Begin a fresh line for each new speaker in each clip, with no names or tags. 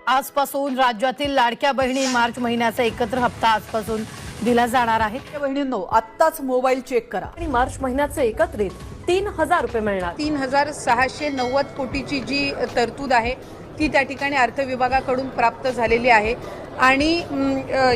आजपासून राज्यातील लाडक्या बहिणी मार्च महिन्याचा एकत्र हप्ता आजपासून दिला जाणार आहे।
बहिणींनो, आत्ताच मोबाईल चेक करा
आणि मार्च महिन्याचे एकत्रित 3000 रुपये मिळणार।
3690 कोटीची जी तरतूद आहे ती त्या ठिकाणी अर्थ विभागाकडून प्राप्त झालेली आहे आणि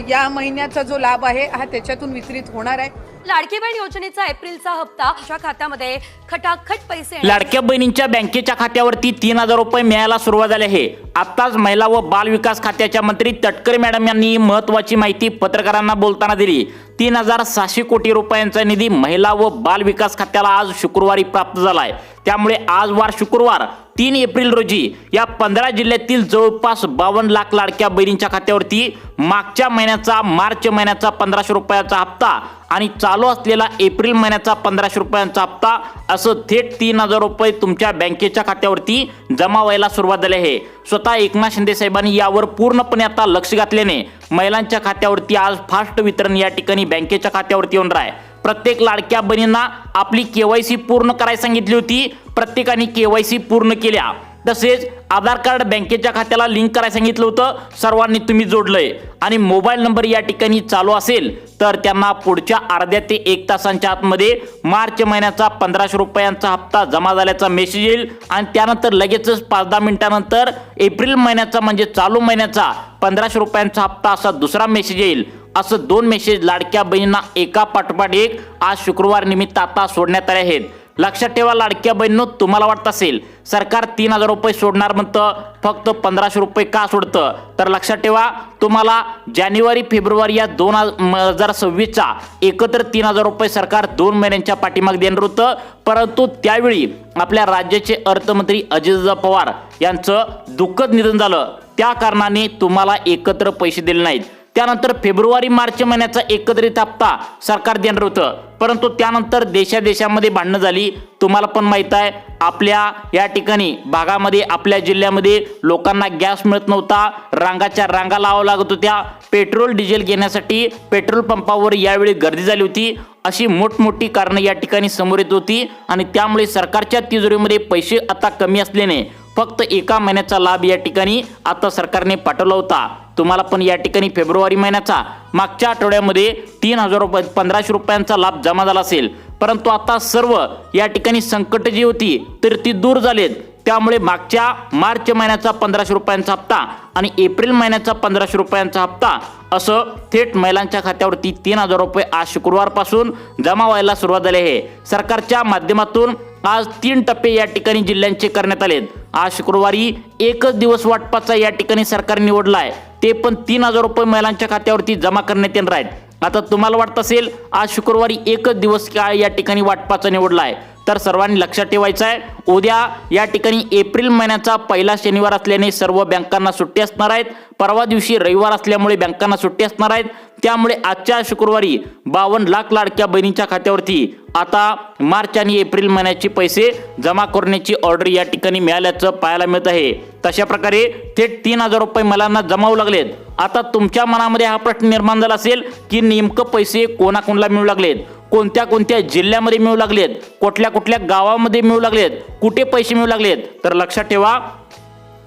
या महिन्याचा जो लाभ आहे हा त्याच्यातून वितरित होणार आहे।
लाडकी बहीण योजनेचा एप्रिलचा हप्ता तुमच्या खात्यामध्ये खटाखट पैसे
लाडक्या बहिणींच्या बँकेच्या खात्यावरती 3000 रुपये मिळायला सुरुवात झाली आहे। आताच महिला व बाल विकास खात्याच्या मंत्री तटकरे मॅडम यांनी महत्त्वाची माहिती पत्रकारांना बोलताना दिली। 3600 कोटी रुपयांचा निधी महिला व बाल विकास खात्याला आज शुक्रवारी प्राप्त झाला आहे। त्यामुळे आज वार शुक्रवार 3 एप्रिल रोजी या 15 जिल्ह्यातील जवळपास 52 लाख लाडक्या बहिणींच्या खात्यावरती मागच्या महिन्याचा मार्च महिन्याचा 1500 रुपयाचा हप्ता आणि चालू असलेला एप्रिल महिन्याचा 1500 रुपयांचा हप्ता असं थेट 3000 रुपये तुमच्या बँकेच्या खात्यावरती जमा व्हायला सुरुवात झाली आहे। स्वतः एकनाथ शिंदे साहेबांनी यावर पूर्णपणे आता लक्ष घातल्याने महिलांच्या खात्यावरती आज फास्ट वितरण या ठिकाणी बँकेच्या खात्यावरती होणार आहे। प्रत्येक लाडक्या बहिणींना आपली केवायसी पूर्ण करायला सांगितली होती, प्रत्येकाने केवायसी पूर्ण केल्या। तसेच आधार कार्ड बँकेच्या खात्याला लिंक करायला सांगितलं होतं, सर्वांनी तुम्ही जोडलंय आणि मोबाईल नंबर या ठिकाणी चालू असेल तर त्यांना पुढच्या अर्ध्या ते 1 तासांच्या आतमध्ये मार्च महिन्याचा 1500 रुपयांचा हप्ता जमा झाल्याचा मेसेज येईल आणि त्यानंतर लगेचच 5-10 मिनिटांनंतर एप्रिल महिन्याचा म्हणजे चालू महिन्याचा 1500 रुपयांचा हप्ता असा दुसरा मेसेज येईल। असं 2 मेसेज लाडक्या बहिणींना एका पाठोपाठ एक आज शुक्रवार निमित्त आता सोडण्यात आले आहेत। लक्षात ठेवा लाडक्या बहिणींनो, तुम्हाला वाटत असेल सरकार 3000 रुपये सोडणार म्हणतं, फक्त 1500 रुपये का सोडतं, तर लक्षात ठेवा तुम्हाला जानेवारी फेब्रुवारी या 2026चा एकत्र 3000 रुपये सरकार 2 महिन्यांच्या पाठीमागे देणार होतं, परंतु त्यावेळी आपल्या राज्याचे अर्थमंत्री अजितदादा पवार यांचं दुःखद निधन झालं, त्या कारणाने तुम्हाला एकत्र पैसे दिले नाहीत। त्यानंतर फेब्रुवारी मार्च महिन्याचा एकत्रित हप्ता सरकार देणार होतं, परंतु त्यानंतर देशामध्ये भांडणं झाली। तुम्हाला पण माहित आहे आपल्या या ठिकाणी भागामध्ये आपल्या जिल्ह्यामध्ये लोकांना गॅस मिळत नव्हता, रांगाच्या रांगा लावाव्या लागत होत्या, पेट्रोल डिझेल घेण्यासाठी पेट्रोल पंपावर यावेळी गर्दी झाली होती। अशी मोठमोठी कारणं या ठिकाणी समोर येत होती आणि त्यामुळे सरकारच्या तिजोरीमध्ये पैसे आता कमी असल्याने फक्त एका महिन्याचा लाभ या ठिकाणी आता सरकारने पाठवला होता। तुम्हाला पण या ठिकाणी फेब्रुवारी महिन्याचा मागच्या आठवड्यामध्ये 3000 रुपये 1500 रुपयांचा लाभ जमा झाला असेल, परंतु आता सर्व या ठिकाणी संकट जी होती तर ती दूर झालीत। त्यामुळे मागच्या मार्च महिन्याचा 1500 रुपयांचा हप्ता आणि एप्रिल महिन्याचा 1500 रुपयांचा हप्ता असं थेट महिलांच्या खात्यावरती 3000 रुपये आज शुक्रवारपासून जमा व्हायला सुरुवात झाली आहे। सरकारच्या माध्यमातून आज 3 टप्पे या ठिकाणी जिल्ह्यांचे करण्यात आलेत। आज शुक्रवारी एकच दिवस वाटपाचा या ठिकाणी सरकार निवडला आहे, ते पण 3000 रुपये महिलांच्या खात्यावरती जमा करण्यात येणार आहेत। आता तुम्हाला वाटत असेल आज शुक्रवारी एकच दिवस काय या ठिकाणी वाटपाचा निवडला आहे, तर सर्वांनी लक्षात ठेवायचं आहे उद्या या ठिकाणी एप्रिल महिन्याचा पहिला शनिवार असल्याने सर्व बँकांना सुट्टी असणार आहेत, परवा दिवशी रविवार असल्यामुळे बँकांना सुट्टी असणार आहेत। त्यामुळे आजच्या शुक्रवारी 52 लाख लाडक्या बहिणींच्या खात्यावरती आता मार्च आणि एप्रिल महिन्याचे पैसे जमा करण्याची ऑर्डर या ठिकाणी मिळाल्याचं पाहायला मिळत आहे। तशा प्रकारे थेट 3000 रुपये महिलांना जमावू लागलेत। आता तुमच्या मनामध्ये हा प्रश्न निर्माण झाला असेल की नेमकं पैसे कोणाकोणाला मिळू लागलेत, कोणत्या जिल्ह्यामध्ये मिळू लागलेत, कुठल्या गावामध्ये मिळू लागलेत, कुठे पैसे मिळू लागलेत, तर लक्षात ठेवा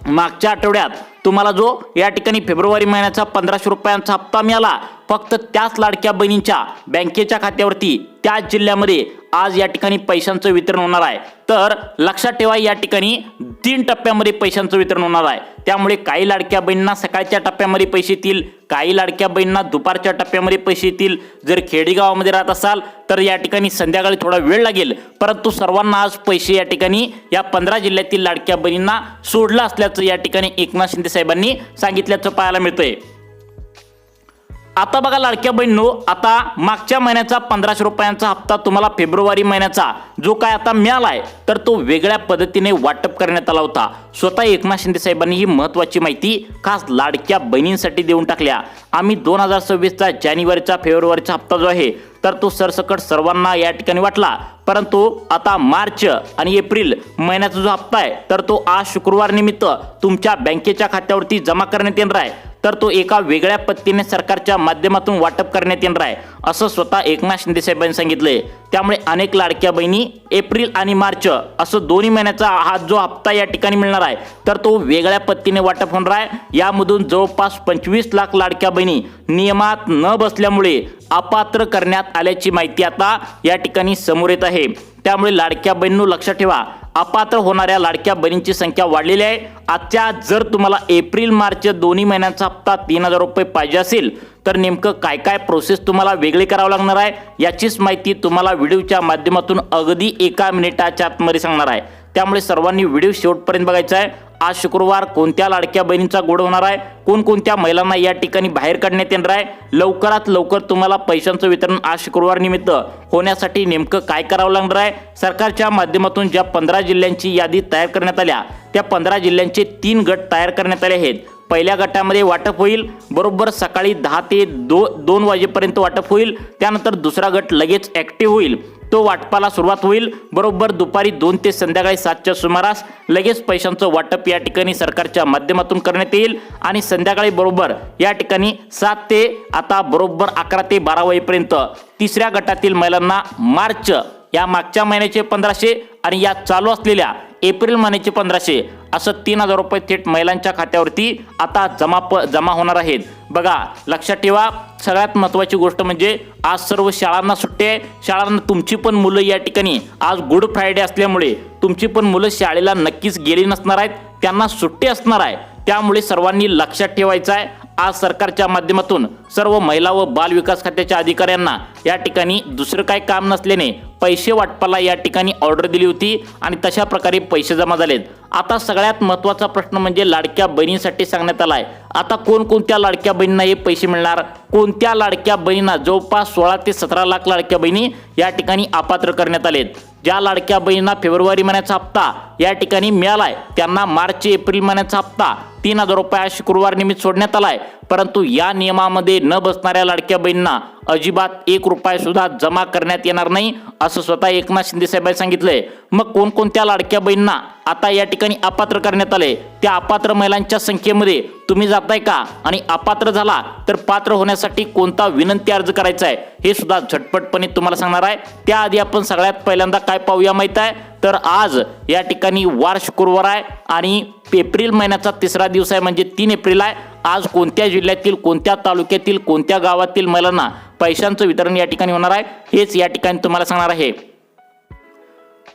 मागच्या आठवड्यात तुम्हाला जो या ठिकाणी फेब्रुवारी महिन्याचा 1500 रुपयांचा हप्ता मिळाला फक्त त्याच लाडक्या बहिणींच्या बँकेच्या खात्यावरती त्याच जिल्ह्यामध्ये आज या ठिकाणी पैशांचं वितरण होणार आहे। तर लक्षात ठेवा या ठिकाणी 3 टप्प्यामध्ये पैशांचं वितरण होणार आहे। त्यामुळे काही लाडक्या बहिणींना सकाळच्या टप्प्यामध्ये पैसे येतील, काही लाडक्या बहिणींना दुपारच्या टप्प्यामध्ये पैसे येतील। जर खेडेगावामध्ये राहत असाल तर या ठिकाणी संध्याकाळी थोडा वेळ लागेल, परंतु सर्वांना आज पैसे या ठिकाणी या 15 जिल्ह्यातील लाडक्या बहिणींना सोडलं असल्याचं या ठिकाणी एकनाथ शिंदे साहेबांनी सांगितल्याचं पाहायला मिळतंय। आता बघा लाडक्या बहिणींनो, आता मागच्या महिन्याचा 1500 रुपयांचा हप्ता तुम्हाला फेब्रुवारी महिन्याचा जो काय आता मिळालाय तर तो वेगळ्या पद्धतीने वाटप करण्यात आला होता। स्वतः एकनाथ शिंदे साहेबांनी ही महत्त्वाची माहिती खास लाडक्या बहिणींसाठी देऊन टाकल्या। आम्ही 2026चा जानेवारीचा फेब्रुवारीचा हप्ता जो आहे तर तो सरसकट सर्वांना या ठिकाणी वाटला, परंतु आता मार्च आणि एप्रिल महिन्याचा जो हप्ता आहे तर तो आज शुक्रवार निमित्त तुमच्या बँकेच्या खात्यावरती जमा करण्यात येणार आहे। तर तो एका वेगळ्या पद्धतीने सरकारच्या माध्यमातून वाटप करण्यात येणार आहे, असं स्वतः एकनाथ शिंदे साहेबांनी सांगितलंय। त्यामुळे अनेक लाडक्या बहिणी एप्रिल आणि मार्च असं दोन्ही महिन्याचा हा जो हप्ता या ठिकाणी मिळणार आहे, तर तो वेगळ्या पद्धतीने वाटप होणार आहे। यामधून जवळपास 25 लाख लाडक्या बहिणी नियमात न बसल्यामुळे अपात्र करण्यात आल्याची माहिती आता या ठिकाणी समोर येत आहे। त्यामुळे लाडक्या बहिणींनो लक्षात ठेवा, अपात्र होणाऱ्या लाडक्या बहिणींची संख्या वाढलेली आहे। आजच्या जर तुम्हाला एप्रिल मार्च दोन्ही महिन्यांचा हप्ता 3000 रुपये पाहिजे असेल तर नेमकं काय काय प्रोसेस तुम्हाला वेगळी करावं लागणार आहे याचीच माहिती तुम्हाला व्हिडिओच्या माध्यमातून अगदी 1 मिनिटाच्या आतमध्ये सांगणार आहे। त्यामुळे सर्वांनी व्हिडिओ शेवटपर्यंत बघायचा आहे। आज शुक्रवार कोणत्या लाडक्या बहिणींचा गोड होणार आहे, कोणकोणत्या महिलांना या ठिकाणी बाहेर काढण्यात येणार आहे, लवकरात लवकर तुम्हाला पैशांचं वितरण आज शुक्रवार निमित्त होण्यासाठी नेमकं काय करावं लागणार आहे। सरकारच्या माध्यमातून ज्या 15 जिल्ह्यांची यादी तयार करण्यात आल्या त्या 15 जिल्ह्यांचे 3 गट तयार करण्यात आले आहेत। पहिल्या गटामध्ये वाटप होईल बरोबर सकाळी 10 ते 2 वाजेपर्यंत वाटप होईल। त्यानंतर दुसरा गट लगेच ॲक्टिव्ह होईल, तो वाटपाला सुरुवात होईल बरोबर दुपारी 2 ते संध्याकाळी 7च्या सुमारास लगेच पैशांचं वाटप या ठिकाणी सरकारच्या माध्यमातून करण्यात येईल आणि संध्याकाळी बरोबर या ठिकाणी 7 ते आता बरोबर 11 ते 12 वाजेपर्यंत तिसऱ्या गटातील महिलांना मार्च या मागच्या महिन्याचे 1500 आणि या चालू असलेल्या एप्रिल महिन्याचे 1500 असं 3000 रुपये थेट महिलांच्या खात्यावरती आता जमा होणार आहेत। बघा लक्षात ठेवा, सगळ्यात महत्त्वाची गोष्ट म्हणजे आज सर्व शाळांना सुट्टी आहे। शाळांना तुमची पण मुलं या ठिकाणी आज गुड फ्रायडे असल्यामुळे तुमची पण मुलं शाळेला नक्कीच गेली नसणार आहेत, त्यांना सुट्टी असणार आहे। त्यामुळे सर्वांनी लक्षात ठेवायचं आहे, आज सरकारच्या माध्यमातून सर्व महिला व बाल विकास खात्याच्या अधिकाऱ्यांना या ठिकाणी दुसरं काय काम नसल्याने पैसे वाटपाला या ठिकाणी ऑर्डर दिली होती आणि तशा प्रकारे पैसे जमा झालेत। आता सगळ्यात महत्त्वाचा प्रश्न म्हणजे लाडक्या बहिणींसाठी सांगण्यात आलाय, आता कोणकोणत्या लाडक्या बहिणींना हे पैसे मिळणार, कोणत्या लाडक्या बहिणींना जवळपास 16 ते 17 लाख लाडक्या बहिणी या ठिकाणी अपात्र करण्यात आलेत। ज्या लाडक्या बहिणींना फेब्रुवारी महिन्याचा हप्ता या ठिकाणी मिळालाय त्यांना मार्च एप्रिल महिन्याचा हप्ता 3000 रुपये शुक्रवार निमित्त सोडण्यात आलाय, परंतु या नियमामध्ये न बसणाऱ्या लाडक्या बहिणींना अजिबात 1 रुपया सुद्धा जमा करण्यात येणार नाही, असं स्वतः एकनाथ शिंदे साहेबांनी सांगितलंय। मग कोणकोणत्या लाडक्या बहिणींना आता या ठिकाणी अपात्र करण्यात आले, त्या अपात्र महिलांच्या संख्येमध्ये तुम्ही जाताय का आणि अपात्र झाला तर पात्र होण्यासाठी कोणता विनंती अर्ज करायचा आहे हे सुद्धा झटपटपणे तुम्हाला सांगणार आहे। त्याआधी आपण सगळ्यात पहिल्यांदा काय पाहूया माहिती आहे, तर आज या ठिकाणी वार शुक्रवार आहे आणि एप्रिल महिन्याचा 3रा दिवस आहे म्हणजे 3 एप्रिल आहे। आज कोणत्या जिल्ह्यातील कोणत्या तालुक्यातील कोणत्या गावातील महिलांना पैशांचं वितरण या ठिकाणी होणार आहे हेच या ठिकाणी तुम्हाला सांगणार आहे।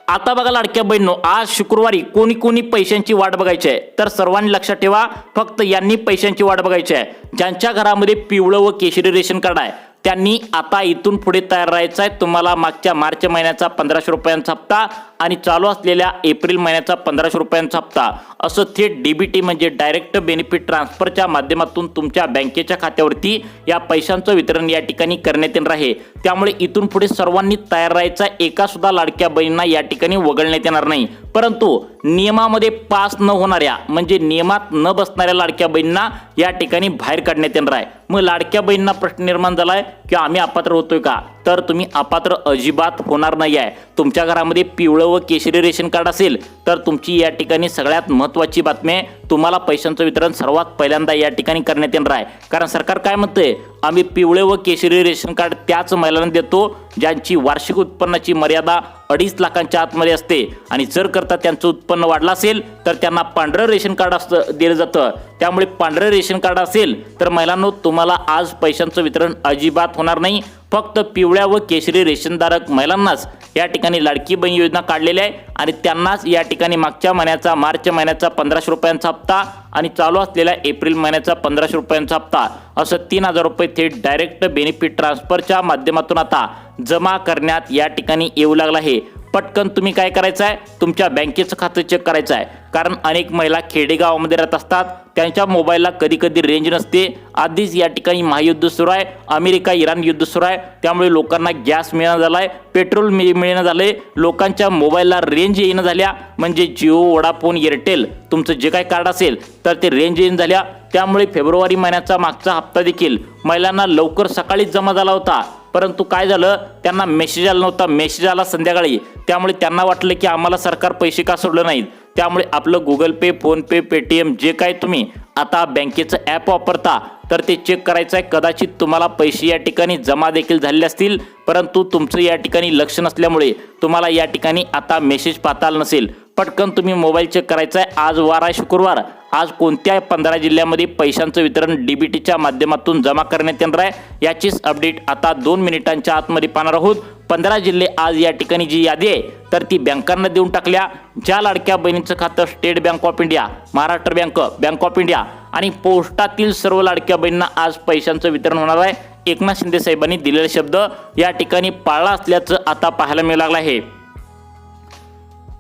आता बघा लाडक्या बहिणींनो, आज शुक्रवारी कोणी कोणी पैशांची वाट बघायची आहे, तर सर्वांनी लक्षात ठेवा, फक्त यांनी पैशांची वाट बघायची आहे ज्यांच्या घरामध्ये पिवळं व केशरी रेशन कार्ड आहे त्यांनी आता इथून पुढे तयार राहायचं आहे। तुम्हाला मागच्या मार्च महिन्याचा 1500 रुपयांचा हप्ता आणि चालू असलेल्या एप्रिल महिन्याचा 1500 रुपयांचा हप्ता असं थेट DBT म्हणजे डायरेक्ट बेनिफिट ट्रान्सफरच्या माध्यमातून तुमच्या बँकेच्या खात्यावरती या पैशांचं वितरण या ठिकाणी करण्यात येणार आहे। त्यामुळे इथून पुढे सर्वांनी तयार राहायचं, एका सुद्धा लाडक्या बहिणींना या ठिकाणी वगळण्यात येणार नाही, परंतु नियमामध्ये पास न होणाऱ्या म्हणजे नियमात न बसणाऱ्या लाडक्या बहिणींना या ठिकाणी बाहेर काढण्यात येणार आहे। मग लाडक्या बहिणींना प्रश्न निर्माण झालाय की आम्ही अपात्र होतोय का, तर तुम्ही अपात्र अजिबात होणार नाही आहे। तुमच्या घरामध्ये पिवळं व केशरी रेशन कार्ड असेल तर तुमची या ठिकाणी सगळ्यात महत्त्वाची बातमी आहे, तुम्हाला पैशांचं वितरण सर्वात पहिल्यांदा या ठिकाणी करण्यात येणार आहे। कारण सरकार काय म्हणतंय, आम्ही पिवळे व केशरी रेशन कार्ड त्याच महिलांना देतो ज्यांची वार्षिक उत्पन्नाची मर्यादा 2.5 लाखांच्या आतमध्ये असते आणि जर करता त्यांचं उत्पन्न वाढलं असेल तर त्यांना पांढरं रेशन कार्ड दिलं जातं। त्यामुळे पांढरं रेशन कार्ड असेल तर महिलांनो तुम्हाला आज पैशांचं वितरण अजिबात होणार नाही, फक्त पिवळ्या व केशरी रेशनधारक महिलांनाच या ठिकाणी लाडकी बहीण योजना काढलेली आहे आणि त्यांनाच या ठिकाणी मागच्या महिन्याचा मार्च महिन्याचा 1500 रुपयांचा हप्ता आणि चालू असलेल्या एप्रिल महिन्याचा 1500 रुपयांचा हप्ता असं 3000 रुपये थेट डायरेक्ट बेनिफिट ट्रान्सफरच्या माध्यमातून आता जमा करण्यात या ठिकाणी येऊ लागला आहे। पटकन तुम्ही काय करायचं आहे, तुमच्या बँकेचं खातं चेक करायचं आहे, कारण अनेक महिला खेडेगावामध्ये राहत असतात, त्यांच्या मोबाईलला कधी कधी रेंज नसते। आधीच या ठिकाणी महायुद्ध सुरू आहे, अमेरिका इराण युद्ध सुरू आहे, त्यामुळे लोकांना गॅस मिळणं झालाय, पेट्रोल मिळणं झालंय, लोकांच्या मोबाईलला रेंज येणं झाल्या, म्हणजे जिओ वोडाफोन एअरटेल तुमचं जे काही कार्ड असेल तर ते रेंज येणं झाल्या। त्यामुळे फेब्रुवारी महिन्याचा मागचा हप्ता देखील महिलांना लवकर सकाळीच जमा झाला होता, परंतु काय झालं, त्यांना मेसेज आला नव्हता, मेसेज आला संध्याकाळी। त्यामुळे त्यांना वाटलं की आम्हाला सरकार पैसे का सोडलं नाहीत, त्यामुळे आपलं गुगल पे, फोन पे, पेटीएम जे काही तुम्ही आता बँकेचं ॲप वापरता तर ते चेक करायचं आहे. कदाचित तुम्हाला पैसे या ठिकाणी जमा देखील झालेले असतील, परंतु तुमचं या ठिकाणी लक्ष नसल्यामुळे तुम्हाला या ठिकाणी आता मेसेज पाहता आला नसेल. पटकन तुम्ही मोबाईल चेक करायचा आहे. आज वार आहे शुक्रवार. आज कोणत्या 15 जिल्ह्यामध्ये पैशांचं वितरण डीबीटीच्या माध्यमातून जमा करण्यात येणार आहे याचीच अपडेट आता 2 मिनिटांच्या आतमध्ये पाहणार आहोत. 15 जिल्हे आज या ठिकाणी जी यादी आहे तर ती बँकांना देऊन टाकल्या. ज्या लाडक्या बहिणीचं खातं state bank of India, Maharashtra bank, bank of India आणि पोस्टातील सर्व लाडक्या बहिणींना आज पैशांचं वितरण होणार आहे. एकनाथ शिंदे साहेबांनी दिलेले शब्द या ठिकाणी पाळला असल्याचं आता पाहायला मिळू लागलं आहे.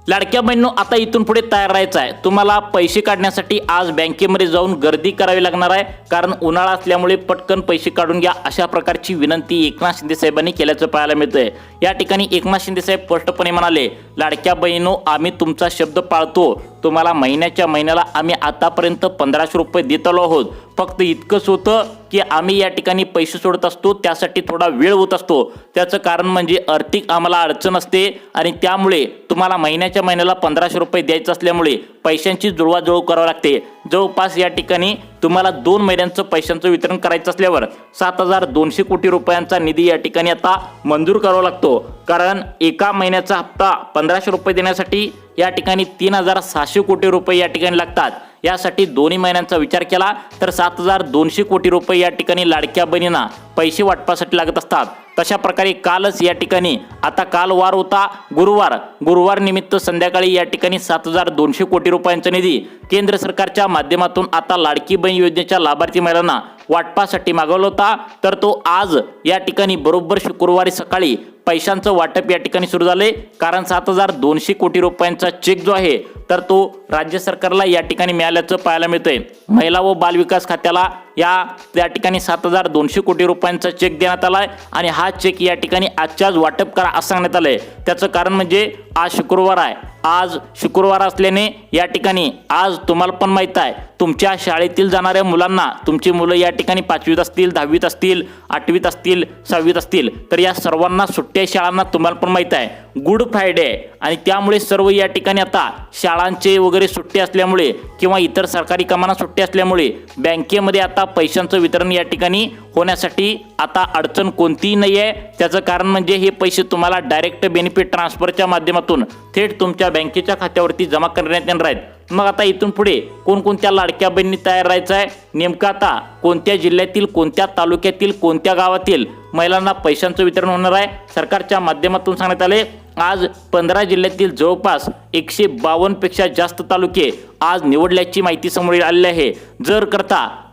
लाडक्या बहिणींनो, आता इथून पुढे तयार राहायचं आहे. तुम्हाला पैसे काढण्यासाठी आज बँकेमध्ये जाऊन गर्दी करावी लागणार आहे, कारण उन्हाळा असल्यामुळे पटकन पैसे काढून घ्या अशा प्रकारची विनंती एकनाथ शिंदे साहेबांनी केल्याचं पाहायला मिळतंय. या ठिकाणी एकनाथ शिंदे साहेब स्पष्टपणे म्हणाले, लाडक्या बहिणींनो, आम्ही तुमचा शब्द पाळतो. तुम्हाला महिन्याच्या महिन्याला आम्ही आतापर्यंत 1500 रुपये देत आलो आहोत. फक्त इतकंच होतं की आम्ही या ठिकाणी पैसे सोडत असतो, त्यासाठी थोडा वेळ होत असतो. त्याचं कारण म्हणजे आर्थिक आम्हाला अडचण असते आणि त्यामुळे तुम्हाला महिन्याच्या महिन्याला 1500 रुपये द्यायचं असल्यामुळे पैशांची जुळवाजुळव करावी लागते. जवळपास या ठिकाणी तुम्हाला 2 महिन्यांचं पैशांचं वितरण करायचं असल्यावर 7200 कोटी रुपयांचा निधी या ठिकाणी आता मंजूर करावा लागतो. कारण एका महिन्याचा हप्ता 1500 रुपये देण्यासाठी या ठिकाणी 3600 कोटी रुपये या ठिकाणी लागतात. यासाठी दोन्ही महिन्यांचा विचार केला तर 7200 कोटी रुपये या ठिकाणी लाडक्या बहिणींना पैसे वाटपासाठी लागत असतात. तशा प्रकारे कालच या ठिकाणी आता काल वार होता गुरुवार निमित्त संध्याकाळी या ठिकाणी 7200 कोटी रुपयांचा निधी केंद्र सरकारच्या माध्यमातून आता लाडकी बहीण योजनेच्या लाभार्थी महिलांना वाटपासाठी मागवला होता. तर तो आज या ठिकाणी बरोबर शुक्रवारी सकाळी पैशांचं वाटप या ठिकाणी सुरू झाले. कारण 7200 कोटी रुपयांचा चेक जो आहे तर तो राज्य सरकारला या ठिकाणी मिळाल्याचं पाहायला मिळतंय. महिला व बाल विकास खात्याला या ठिकाणी 7200 कोटी रुपयांचा चेक देण्यात आलाय आणि हा चेक या ठिकाणी आजच्याच वाटप करा असं सांगण्यात आलंय. त्याचं कारण म्हणजे आज शुक्रवार आहे. आज शुक्रवार असल्याने या ठिकाणी आज तुम्हाला पण माहित आहे तुमच्या शाळेतील जाणाऱ्या मुलांना, तुमची मुलं या ठिकाणी 5वीत असतील, 10वीत असतील, 8वीत असतील, 6वीत असतील, तर या सर्वांना सुट्ट्या शाळांना तुम्हाला पण माहित आहे गुड फ्रायडे आहे आणि त्यामुळे सर्व या ठिकाणी आता शाळांचे वगैरे सुट्टी असल्यामुळे किंवा इतर सरकारी कामांना सुट्टी असल्यामुळे बँकेमध्ये आता पैशांचं वितरण या ठिकाणी होण्यासाठी आता अडचण कोणतीही नाही आहे. त्याचं कारण म्हणजे हे पैसे तुम्हाला डायरेक्ट बेनिफिट ट्रान्सफरच्या माध्यमातून थेट तुमच्या बँकेच्या खात्यावरती जमा करण्यात येणार आहेत. मग आता इथून पुढे कोणकोणत्या लाडक्या बहिणी तयार राहायचं आहे, नेमकं आता कोणत्या जिल्ह्यातील, कोणत्या तालुक्यातील, कोणत्या गावातील महिलांना पैशांचं वितरण होणार आहे सरकारच्या माध्यमातून सांगण्यात आले. आज 15 जिल्ह्यातील जवळपास 152 पेक्षा जास्त तालुके आज निवडल्याची माहिती समोर आलेली आहे.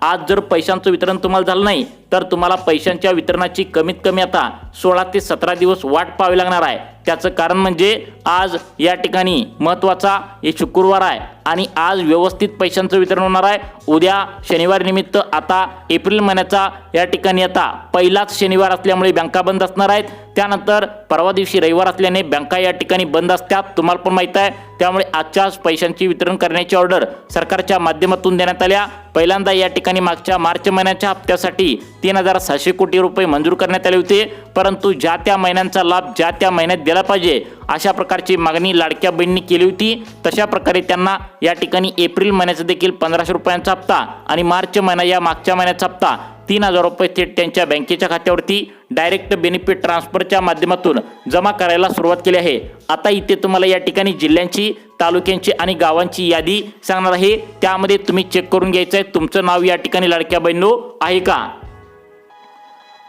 आज जर पैशांचं वितरण तुम्हाला झालं नाही तर तुम्हाला पैशांच्या वितरणाची कमीत कमी आता 16 ते 17 दिवस वाट पाहावी लागणार आहे. त्याचं कारण म्हणजे आज या ठिकाणी महत्त्वाचा हे शुक्रवार आहे आणि आज व्यवस्थित पैशांचं वितरण होणार आहे. उद्या शनिवार निमित्त आता एप्रिल महिन्याचा या ठिकाणी आता पहिलाच शनिवार असल्यामुळे बँका बंद असणार आहेत. त्यानंतर परवा दिवशी रविवार असल्याने बँका या ठिकाणी बंद असतात, तुम्हाला पण माहित आहे. त्यामुळे आजच्याच पैशांची वितरण करण्याची ऑर्डर सरकारच्या माध्यमातून देण्यात आल्या. पहिल्यांदा या ठिकाणी मागच्या मार्च महिन्याच्या हप्त्यासाठी 3600 कोटी रुपये मंजूर करण्यात आले होते, परंतु ज्या त्या महिन्यांचा लाभ ज्या त्या महिन्यात दिला पाहिजे अशा प्रकारची मागणी लाडक्या बहिणींनी केली होती. तशा प्रकारे त्यांना या ठिकाणी एप्रिल महिन्याचा देखील 1500 रुपयांचा हप्ता आणि मार्च महिना या मागच्या महिन्याचा हप्ता 3000 रुपये थेट त्यांच्या बँकेच्या खात्यावरती डायरेक्ट बेनिफिट ट्रान्सफरच्या माध्यमातून जमा करायला सुरुवात केली आहे. आता इथे तुम्हाला या ठिकाणी जिल्ह्यांची, तालुक्यांची आणि गावांची यादी सांगणार आहे. त्यामध्ये तुम्ही चेक करून घ्यायचं आहे तुमचं नाव या ठिकाणी लाडक्या बहिणींनो आहे का.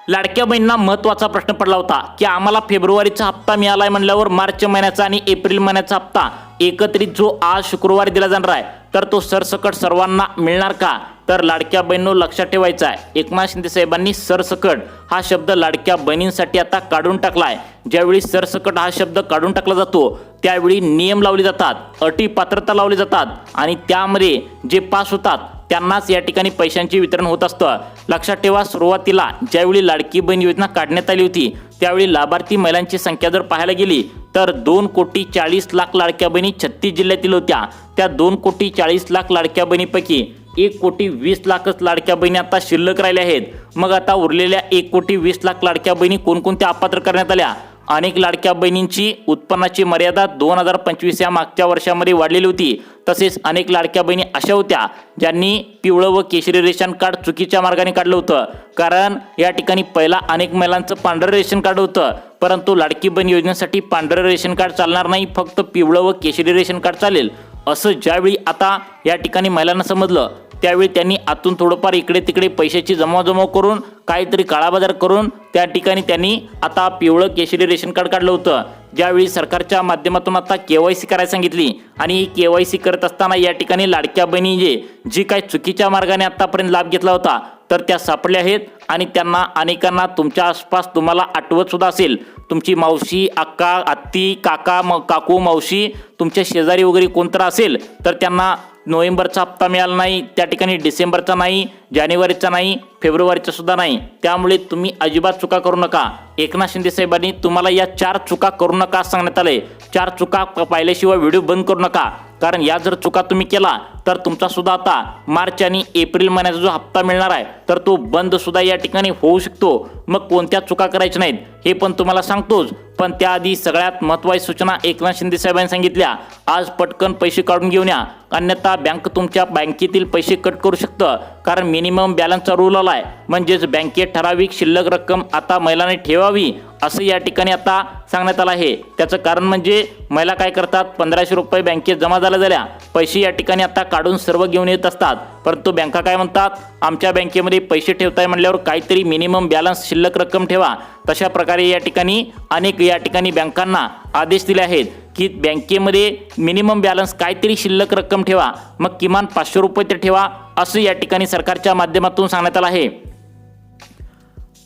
लाडक्या बहिणींना महत्त्वाचा प्रश्न पडला होता की आम्हाला फेब्रुवारीचा हप्ता मिळालाय म्हणल्यावर मार्च महिन्याचा आणि एप्रिल महिन्याचा हप्ता एकत्रित जो आज शुक्रवारी दिला जाणार आहे तर तो सरसकट सर्वांना मिळणार का. तर लाडक्या बहिणींनो लक्षात ठेवायचं आहे, एकनाथ शिंदे साहेबांनी सरसकट हा शब्द लाडक्या बहिणींसाठी आता काढून टाकला आहे. ज्यावेळी सरसकट हा शब्द काढून टाकला जातो त्यावेळी नियम लावले जातात, अटी पात्रता लावली जातात आणि त्यामध्ये जे पास होतात त्यांनाच या ठिकाणी पैशांचे वितरण होत असतं. लक्षात ठेवा, सुरुवातीला ज्यावेळी लाडकी बहीण योजना काढण्यात आली होती त्यावेळी लाभार्थी महिलांची संख्या जर पाहायला गेली तर 2,40,00,000 लाडक्या बहिणी 36 जिल्ह्यातील होत्या. त्या 2,40,00,000 लाडक्या बहिणीपैकी 1,20,00,000 लाडक्या बहिणी आता शिल्लक राहिल्या आहेत. मग आता उरलेल्या 1,20,00,000 लाडक्या बहिणी कोणकोणत्या अपात्र करण्यात आल्या. अनेक लाडक्या बहिणींची उत्पन्नाची मर्यादा 2025 या मागच्या वर्षामध्ये वाढलेली होती. तसेच अनेक लाडक्या बहिणी अशा होत्या ज्यांनी पिवळं व केशरी रेशन कार्ड चुकीच्या मार्गाने काढलं होतं. कारण या ठिकाणी पहिला अनेक महिलांचं पांढरं रेशन कार्ड होतं, परंतु लाडकी बहीण योजनेसाठी पांढरं रेशन कार्ड चालणार नाही, फक्त पिवळं व केशरी रेशन कार्ड चालेल. असं ज्यावेळी आता या ठिकाणी महिलांना समजलं त्यावेळी त्यांनी आतून थोडंफार इकडे तिकडे पैशाची जमावजमाव करून काहीतरी काळाबाजार करून त्या ठिकाणी त्यांनी आता पिवळं केशरी रेशन कार्ड काढलं होतं. ज्यावेळी सरकारच्या माध्यमातून आता KYC करायला सांगितली आणि KYC करत असताना या ठिकाणी लाडक्या बहिणी जी काही चुकीच्या मार्गाने आतापर्यंत लाभ घेतला होता तर त्या सापडल्या आहेत. आणि त्यांना अनेकांना तुमच्या आसपास तुम्हाला आठवत सुद्धा असेल, तुमची मावशी, अक्का, आत्ती, काका, काकू, मावशी, तुमच्या शेजारी वगैरे कोणतरी असेल तर त्यांना नोव्हेंबरचा हप्ता मिळाला नाही, त्या ठिकाणी डिसेंबरचा नाही, जानेवारीचा नाही, फेब्रुवारीचा सुद्धा नाही. त्यामुळे तुम्ही अजिबात चुका करू नका. एकनाथ शिंदे साहेबांनी तुम्हाला या 4 चुका करू नका सांगण्यात आले. 4 चुका पाहिल्याशिवाय व्हिडिओ बंद करू नका, कारण या जर चुका तुम्ही केला तर तुमचा सुद्धा आता मार्च आणि एप्रिल महिन्याचा जो हप्ता मिळणार आहे तर तो बंद सुद्धा या ठिकाणी होऊ शकतो. मग कोणत्या चुका करायच्या नाहीत हे पण तुम्हाला सांगतोच, पण त्याआधी सगळ्यात महत्त्वाची सूचना एकनाथ शिंदे साहेबांनी सांगितल्या. आज पटकन पैसे काढून घेऊन या, अन्यथा बँक तुमच्या बँकेतील पैसे कट करू शकतं. कारण मिनिमम बॅलन्सचा रूल आलाय, म्हणजेच बँकेत ठराविक शिल्लक रक्कम आता महिलांनी ठेवावी असं या ठिकाणी आता सांगण्यात आलं आहे. त्याचं कारण म्हणजे महिला काय करतात, 1500 रुपये बँकेत जमा झाल्या पैसे या ठिकाणी आता काढून सर्व घेऊन येत असतात, परंतु बँका काय म्हणतात, आमच्या बँकेमध्ये पैसे ठेवताय म्हणल्यावर काहीतरी मिनिमम बॅलन्स शिल्लक रक्कम ठेवा. तशा प्रकारे या ठिकाणी अनेक या ठिकाणी बँकांना आदेश दिले आहेत की बँकेमध्ये मिनिमम बॅलन्स काहीतरी शिल्लक रक्कम ठेवा, मग किमान 500 रुपये तर ठेवा असं या ठिकाणी सरकारच्या माध्यमातून सांगण्यात आलं आहे.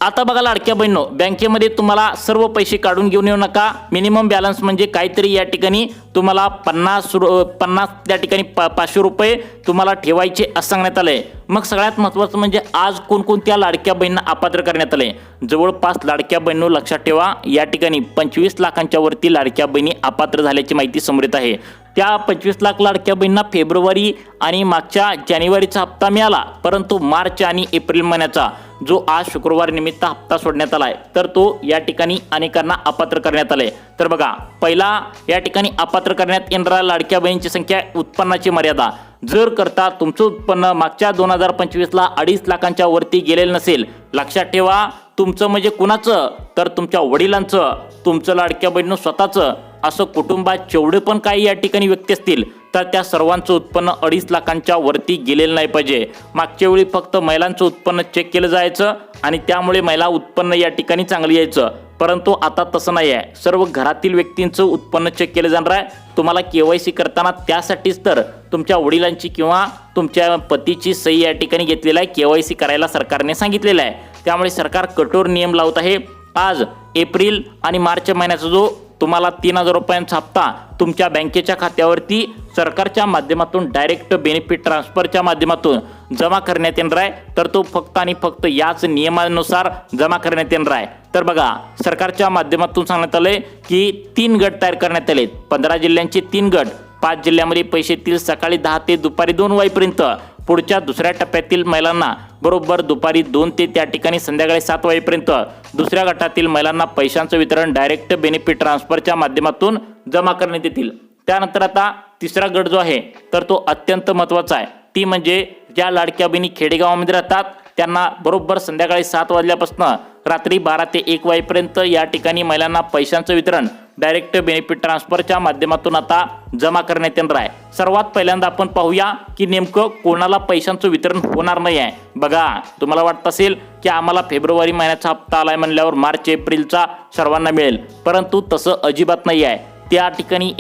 आता बघा लाडक्या बहिणींनो, बँकेमध्ये तुम्हाला सर्व पैसे काढून घेऊन येऊ नका. मिनिमम बॅलन्स म्हणजे काहीतरी या ठिकाणी तुम्हाला 50 त्या ठिकाणी 500 रुपये तुम्हाला ठेवायचे असं सांगण्यात आलंय. मग सगळ्यात महत्त्वाचं म्हणजे आज कोणकोणत्या लाडक्या बहिणींना अपात्र करण्यात आले. जवळपास लाडक्या बहिणींनो लक्षात ठेवा, या ठिकाणी 25 लाखांच्या वरती लाडक्या बहिणी अपात्र झाल्याची माहिती समोर येत आहे. त्या 25 लाख लाडक्या बहिणींना फेब्रुवारी आणि मागच्या जानेवारीचा हप्ता मिळाला, परंतु मार्च आणि एप्रिल महिन्याचा जो आज शुक्रवार निमित्त हप्ता सोडण्यात आलाय तर तो या ठिकाणी अनेकांना अपात्र करण्यात आले. तर बघा, पहिला या ठिकाणी अपात्र करण्यात येणाऱ्या लाडक्या बहिणींची संख्या, उत्पन्नाची मर्यादा जर करता तुमचं उत्पन्न मागच्या 2025ला 2.5 लाखांच्या वरती गेलेलं नसेल, लक्षात ठेवा तुमचं म्हणजे कुणाचं, तर तुमच्या वडिलांचं, तुमचं लाडक्या बहिणीनं स्वतःचं, असं कुटुंबात जेवढे पण काही या ठिकाणी व्यक्ती असतील तर त्या सर्वांचं उत्पन्न 2.5 लाखांच्या वरती गेलेलं नाही पाहिजे. मागच्या वेळी फक्त महिलांचं उत्पन्न चेक केलं जायचं आणि त्यामुळे महिला उत्पन्न या ठिकाणी चांगलं यायचं, परंतु आता तसं नाही आहे. सर्व घरातील व्यक्तींचं उत्पन्न चेक केलं जाणार आहे. तुम्हाला KYC करताना त्यासाठीच तर तुमच्या वडिलांची किंवा तुमच्या पतीची सही या ठिकाणी घेतलेला आहे, KYC करायला सरकारने सांगितलेलं आहे. त्यामुळे सरकार कठोर नियम लावत आहे. आज एप्रिल आणि मार्च महिन्याचा जो तुम्हाला 3000 रुपयांचा हप्ता तुमच्या बँकेच्या खात्यावरती सरकारच्या माध्यमातून डायरेक्ट बेनिफिट ट्रान्सफरच्या माध्यमातून जमा करण्यात येणार आहे, तर तो फक्त आणि फक्त याच नियमानुसार जमा करण्यात येणार आहे. तर बघा, सरकारच्या माध्यमातून सांगण्यात आलंय की 3 गट तयार करण्यात आलेत. 15 जिल्ह्यांचे 3 गट, 5 जिल्ह्यामध्ये पैसे येतील सकाळी 10 ते दुपारी 2 वाजेपर्यंत. पुढच्या दुसऱ्या टप्प्यातील महिलांना बरोबर दुपारी 2 ते त्या ठिकाणी संध्याकाळी 7 वाजेपर्यंत. दुसऱ्या गटातील महिलांना पैशांचं वितरण डायरेक्ट बेनिफिट ट्रान्सफरच्या माध्यमातून जमा करण्यात येतील. त्यानंतर आता तिसरा गट जो आहे तर तो अत्यंत महत्त्वाचा आहे. ती म्हणजे ज्या लाडक्या बहिणी खेडेगावामध्ये राहतात त्यांना बरोबर संध्याकाळी 7 वाजल्यापासून रात्री 12 ते 1 वाजेपर्यंत या ठिकाणी महिलांना पैशांचं वितरण डायरेक्ट बेनिफिट ट्रान्सफरच्या माध्यमातून आता जमा करण्यात येणार आहे. सर्वात पहिल्यांदा आपण पाहूया की नेमकं कोणाला पैशांचं वितरण होणार नाही आहे. बघा, तुम्हाला वाटत असेल की आम्हाला फेब्रुवारी महिन्याचा हप्ता आलाय म्हणल्यावर मार्च एप्रिलचा सर्वांना मिळेल, परंतु तसं अजिबात नाही आहे. त्या ठिकाणी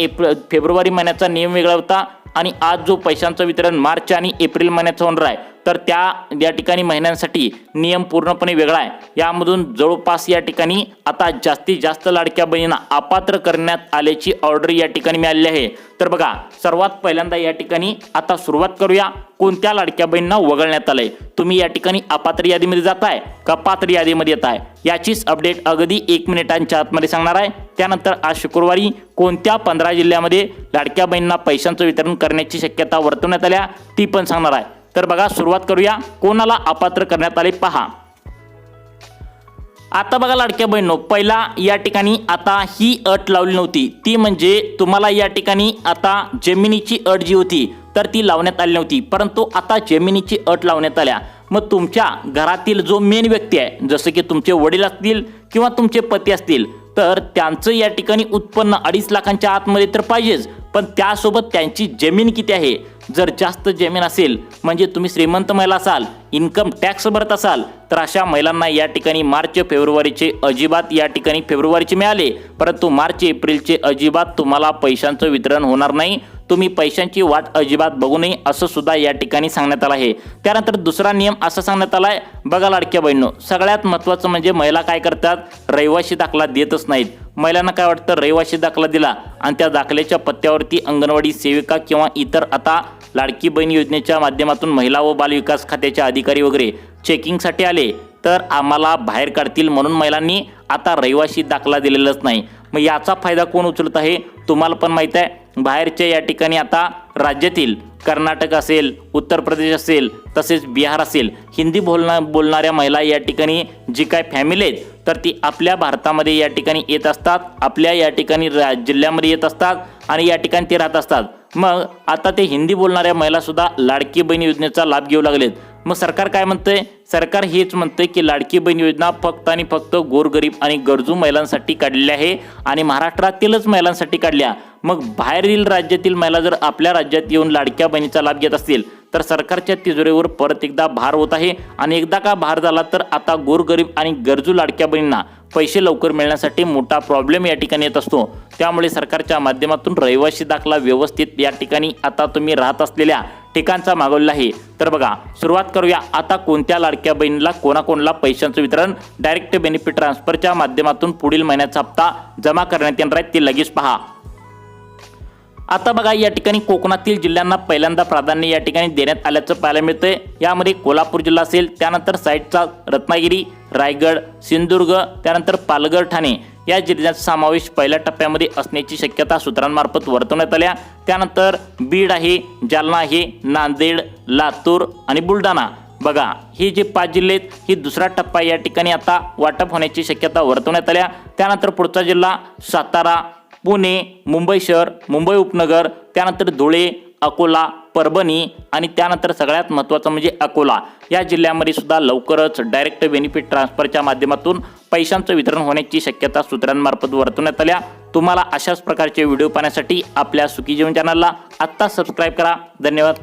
फेब्रुवारी महिन्याचा नियम वेगळा होता आणि आज जो पैशांचं वितरण मार्च आणि एप्रिल महिन्याचं होणार आहे तर या ठिकाणी महिन्यांसाठी नियम पूर्णपणे वेगळा आहे. यामधून जवळपास या ठिकाणी आता जास्तीत जास्त लाडक्या बहिणींना अपात्र करण्यात आल्याची ऑर्डर या ठिकाणी मिळालेली आहे. तर बघा, सर्वात पहिल्यांदा या ठिकाणी आता सुरुवात करूया कोणत्या लाडक्या बहिणींना वगळण्यात आलंय. तुम्ही या ठिकाणी अपात्र यादीमध्ये जाताय का पात्र यादीमध्ये येत आहे याचीच अपडेट अगदी 1 मिनिटांच्या आतमध्ये सांगणार आहे. त्यानंतर आज शुक्रवारी कोणत्या 15 जिल्ह्यामध्ये लाडक्या बहिणींना पैशांचं वितरण करण्याची शक्यता वर्तवण्यात आल्या ती पण सांगणार आहे. तर बघा, सुरुवात करूया कोणाला अपात्र करण्यात आले पहा. आता बघा लाडक्या बहिणींनो, पहिला या ठिकाणी आता ही अट लावली नव्हती, ती म्हणजे तुम्हाला या ठिकाणी आता जमिनीची अट जी होती तर ती लावण्यात आली नव्हती, परंतु आता जमिनीची अट लावण्यात आल्या। मग तुमच्या घरातील जो मेन व्यक्ती आहे, जसं की तुमचे वडील असतील किंवा तुमचे पती असतील, तर त्यांचं या ठिकाणी उत्पन्न 2.5 लाखांच्या आतमध्ये तर पाहिजेच, पण त्यासोबत त्यांची जमीन किती आहे, जर जास्त जमीन असेल म्हणजे तुम्ही श्रीमंत महिला असाल, इन्कम टॅक्स भरत असाल, तर अशा महिलांना या ठिकाणी मार्च फेब्रुवारीचे अजिबात या ठिकाणी फेब्रुवारीचे मिळाले, परंतु मार्च एप्रिलचे अजिबात तुम्हाला पैशांचं वितरण होणार नाही। तुम्ही पैशांची वाट अजिबात बघू नये असं सुद्धा या ठिकाणी सांगण्यात आलं आहे। त्यानंतर दुसरा नियम असं सांगण्यात आला आहे, बघा लाडक्या बहिणींनो, सगळ्यात महत्त्वाचं म्हणजे महिला काय करतात, रहिवासी दाखला देतच नाहीत। महिलांना काय वाटतं, रहिवासी दाखला दिला आणि त्या दाखल्याच्या पत्त्यावरती अंगणवाडी सेविका किंवा इतर आता लाडकी बहीण योजनेच्या माध्यमातून महिला व बालविकास खात्याचे अधिकारी वगैरे चेकिंगसाठी आले तर आम्हाला बाहेर काढतील, म्हणून महिलांनी आता रहिवासी दाखला दिलेलाच नाही। मग याचा फायदा कोण उचलत आहे, तुम्हाला पण माहीत आहे। बाहेरच्या या ठिकाणी आता राज्यातील कर्नाटक असेल, उत्तर प्रदेश असेल, तसेच बिहार असेल, हिंदी बोलणाऱ्या महिला या ठिकाणी जी काय फॅमिली आहेत तर ती आपल्या भारतामध्ये या ठिकाणी येत असतात, आपल्या या ठिकाणी जिल्ह्यामध्ये येत असतात आणि या ठिकाणी ते राहत असतात। मग आता ते हिंदी बोलणाऱ्या महिला सुद्धा लाडकी बहीण योजनेचा लाभ घेऊ लागलेत। मग सरकार काय म्हणतंय, सरकार हेच म्हणतंय की लाडकी बहीण योजना फक्त आणि फक्त गोरगरीब आणि गरजू महिलांसाठी काढलेली आहे आणि महाराष्ट्रातीलच महिलांसाठी काढल्या। मग बाहेरील राज्यातील महिला जर आपल्या राज्यात येऊन लाडक्या बहिणीचा लाभ घेत असतील तर सरकारच्या तिजोरीवर परत एकदा भार होत आहे आणि एकदा का भार झाला तर आता गोरगरीब आणि गरजू लाडक्या बहिणींना पैसे लवकर मिळण्यासाठी मोठा प्रॉब्लेम या ठिकाणी येत असतो। त्यामुळे सरकारच्या माध्यमातून रहिवासी दाखला व्यवस्थित या ठिकाणी आता तुम्ही राहत असलेल्या ठिकाणचा मागवलेला आहे। तर बघा, सुरुवात करूया आता कोणत्या लाडक्या बहिणीला कोणाकोणाला पैशांचं वितरण डायरेक्ट बेनिफिट ट्रान्सफरच्या माध्यमातून पुढील महिन्याचा हप्ता जमा करण्यात येणार आहे ते लगेच पहा। आता बघा, या ठिकाणी कोकणातील जिल्ह्यांना पहिल्यांदा प्राधान्य या ठिकाणी देण्यात आल्याचं पाहायला मिळतंय। यामध्ये कोल्हापूर जिल्हा असेल, त्यानंतर साईडचा रत्नागिरी, रायगड, सिंधुदुर्ग, त्यानंतर पालघर, ठाणे या जिल्ह्यांचा समावेश पहिल्या टप्प्यामध्ये असण्याची शक्यता सूत्रांमार्फत वर्तवण्यात आल्या। त्यानंतर बीड आहे, जालना आहे, नांदेड, लातूर आणि बुलढाणा, बघा हे जे 5 जिल्हे आहेत ही दुसरा टप्पा या ठिकाणी आता वाटप होण्याची शक्यता वर्तवण्यात आल्या। त्यानंतर पुढचा जिल्हा सातारा, पुणे, मुंबई शहर, मुंबई उपनगर, त्यानंतर धुळे, अकोला, परभणी आणि त्यानंतर सगळ्यात महत्त्वाचं म्हणजे अकोला या जिल्ह्यामध्ये सुद्धा लवकरच डायरेक्ट बेनिफिट ट्रान्सफरच्या माध्यमातून पैशांचं वितरण होण्याची शक्यता सूत्रांमार्फत वर्तवण्यात आल्या। तुम्हाला अशाच प्रकारचे व्हिडिओ पाहण्यासाठी आपल्या सुखी जीवन चॅनलला आत्ता सबस्क्राईब करा। धन्यवाद।